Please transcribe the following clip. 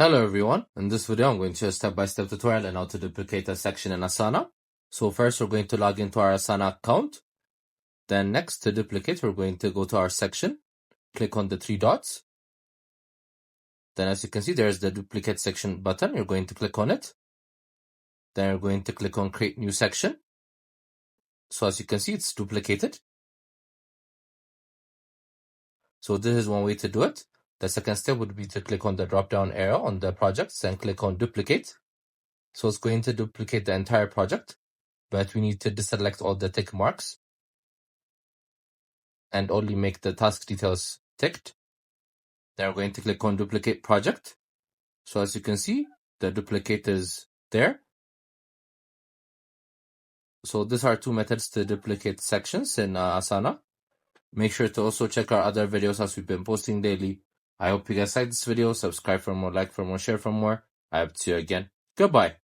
Hello everyone, in this video I'm going to show a step-by-step tutorial on how to duplicate a section in Asana. So first we're going to log into our Asana account. Then next, to duplicate, we're going to go to our section, click on the three dots. Then as you can see, there's the duplicate section button. You're going to click on it. Then you're going to click on create new section. So as you can see, it's duplicated. So this is one way to do it. The second step would be to click on the drop-down arrow on the projects and click on duplicate. So it's going to duplicate the entire project, but we need to deselect all the tick marks and only make the task details ticked. Then we're going to click on duplicate project. So as you can see, the duplicate is there. So these are two methods to duplicate sections in Asana. Make sure to also check our other videos as we've been posting daily. I hope you guys like this video. Subscribe for more, like for more, share for more. I hope to see you again. Goodbye.